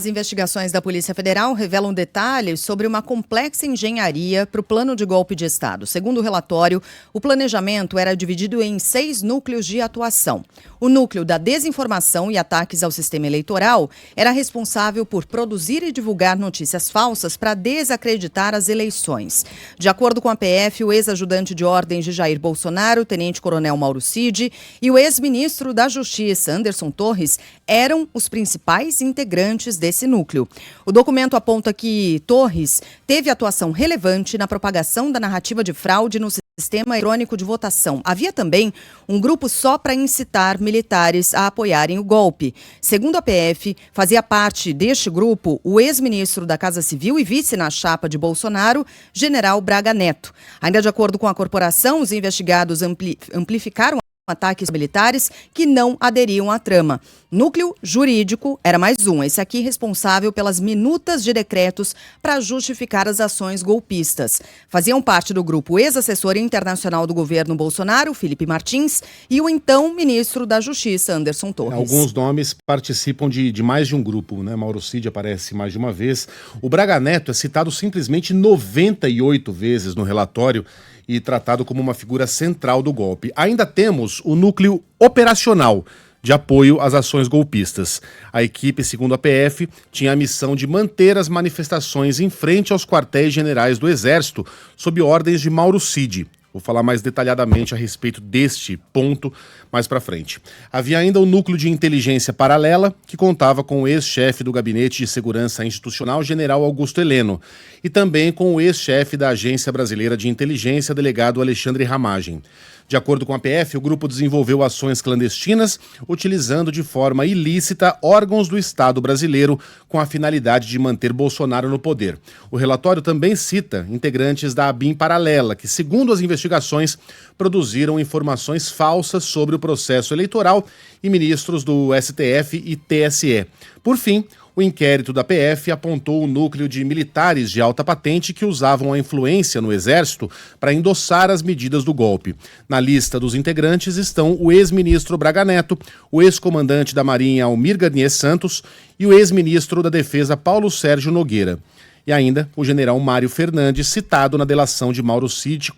As investigações da Polícia Federal revelam detalhes sobre uma complexa engenharia para o plano de golpe de Estado. Segundo o relatório, o planejamento era dividido em 6 núcleos de atuação. O núcleo da desinformação e ataques ao sistema eleitoral era responsável por produzir e divulgar notícias falsas para desacreditar as eleições. De acordo com a PF, o ex-ajudante de ordens de Jair Bolsonaro, tenente-coronel Mauro Cid, e o ex-ministro da Justiça, Anderson Torres, eram os principais integrantes desse núcleo. O documento aponta que Torres teve atuação relevante na propagação da narrativa de fraude no sistema eletrônico de votação. Havia também um grupo só para incitar militares a apoiarem o golpe. Segundo a PF, fazia parte deste grupo o ex-ministro da Casa Civil e vice na chapa de Bolsonaro, general Braga Neto. Ainda de acordo com a corporação, os investigados amplificaram ataques militares que não aderiam à trama. Núcleo jurídico era mais um, esse aqui responsável pelas minutas de decretos para justificar as ações golpistas. Faziam parte do grupo o ex-assessor internacional do governo Bolsonaro, Felipe Martins, e o então ministro da Justiça, Anderson Torres. Alguns nomes participam de mais de um grupo, né? Mauro Cid aparece mais de uma vez. O Braga Neto é citado simplesmente 98 vezes no relatório e tratado como uma figura central do golpe. Ainda temos o núcleo operacional de apoio às ações golpistas. A equipe, segundo a PF, tinha a missão de manter as manifestações em frente aos quartéis generais do Exército, sob ordens de Mauro Cid. Vou falar mais detalhadamente a respeito deste ponto mais para frente. Havia ainda o núcleo de inteligência paralela, que contava com o ex-chefe do Gabinete de Segurança Institucional, general Augusto Heleno, e também com o ex-chefe da Agência Brasileira de Inteligência, delegado Alexandre Ramagem. De acordo com a PF, o grupo desenvolveu ações clandestinas, utilizando de forma ilícita órgãos do Estado brasileiro com a finalidade de manter Bolsonaro no poder. O relatório também cita integrantes da ABIN paralela, que, segundo as investigações, produziram informações falsas sobre o processo eleitoral e ministros do STF e TSE. Por fim, o inquérito da PF apontou o núcleo de militares de alta patente que usavam a influência no Exército para endossar as medidas do golpe. Na lista dos integrantes estão o ex-ministro Braga Neto, o ex-comandante da Marinha Almir Garnier Santos e o ex-ministro da Defesa Paulo Sérgio Nogueira. E ainda o general Mário Fernandes, citado na delação de Mauro Cid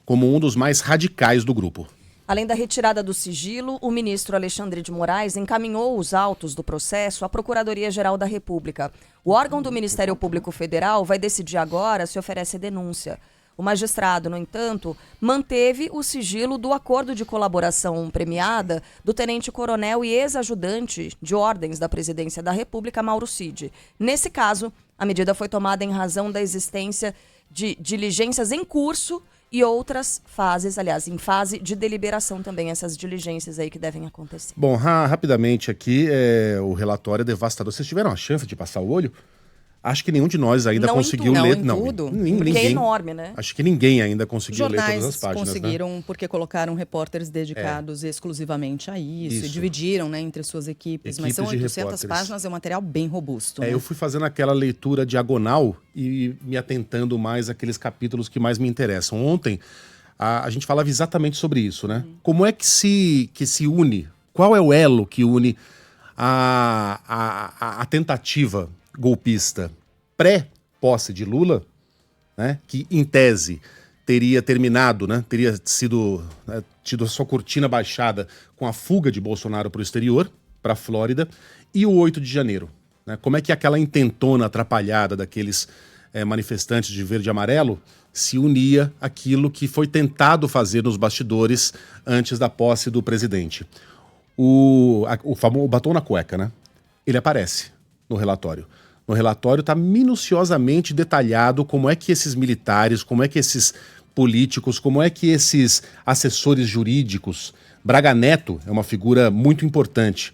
como um dos mais radicais do grupo. Além da retirada do sigilo, o ministro Alexandre de Moraes encaminhou os autos do processo à Procuradoria-Geral da República. O órgão do Ministério Público Federal vai decidir agora se oferece denúncia. O magistrado, no entanto, manteve o sigilo do acordo de colaboração premiada do tenente-coronel e ex-ajudante de ordens da Presidência da República, Mauro Cid. Nesse caso, a medida foi tomada em razão da existência de diligências em curso e outras fases, aliás, em fase de deliberação também, essas diligências aí que devem acontecer. Bom, rapidamente aqui, o relatório é devastador. Vocês tiveram a chance de passar o olho? Acho que nenhum de nós ainda conseguiu ler. Não, tudo. Porque ninguém, é enorme, né? Acho que ninguém ainda conseguiu ler todas as páginas. Jornais conseguiram, né? Porque colocaram repórteres dedicados exclusivamente a isso. E dividiram, né, entre suas equipes. Mas são 800 páginas, é um material bem robusto. Né? Eu fui fazendo aquela leitura diagonal e me atentando mais àqueles capítulos que mais me interessam. Ontem, a gente falava exatamente sobre isso, né? Como é que se une, qual é o elo que une a tentativa golpista pré-posse de Lula, né, que em tese teria terminado, né, teria sido tido a sua cortina baixada com a fuga de Bolsonaro para o exterior, para a Flórida, e o 8 de janeiro. Né? Como é que aquela intentona atrapalhada daqueles manifestantes de verde e amarelo se unia àquilo que foi tentado fazer nos bastidores antes da posse do presidente? O famoso batom na cueca, né? Ele aparece no relatório. No relatório está minuciosamente detalhado como é que esses militares, como é que esses políticos, como é que esses assessores jurídicos, Braga Neto é uma figura muito importante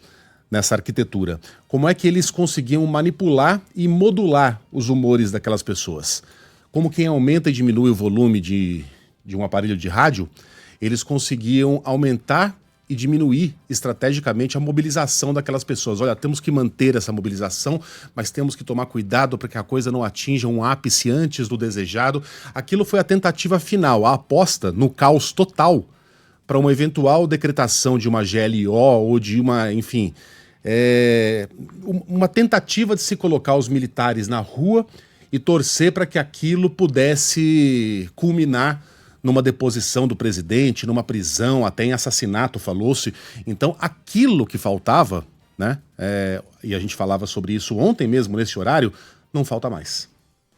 nessa arquitetura, como é que eles conseguiam manipular e modular os humores daquelas pessoas. Como quem aumenta e diminui o volume de um aparelho de rádio, eles conseguiam aumentar e diminuir estrategicamente a mobilização daquelas pessoas. Olha, temos que manter essa mobilização, mas temos que tomar cuidado para que a coisa não atinja um ápice antes do desejado. Aquilo foi a tentativa final, a aposta no caos total para uma eventual decretação de uma GLO ou de uma, enfim, uma tentativa de se colocar os militares na rua e torcer para que aquilo pudesse culminar numa deposição do presidente, numa prisão, até em assassinato, falou-se. Então, aquilo que faltava, né, e a gente falava sobre isso ontem mesmo, nesse horário, não falta mais.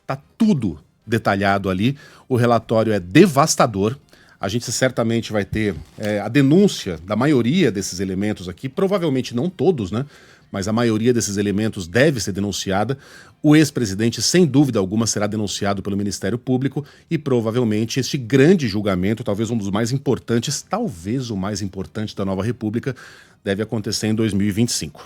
Tá tudo detalhado ali, o relatório é devastador. A gente certamente vai ter a denúncia da maioria desses elementos aqui, provavelmente não todos, né? Mas a maioria desses elementos deve ser denunciada. O ex-presidente, sem dúvida alguma, será denunciado pelo Ministério Público e provavelmente este grande julgamento, talvez um dos mais importantes, talvez o mais importante da nova República, deve acontecer em 2025.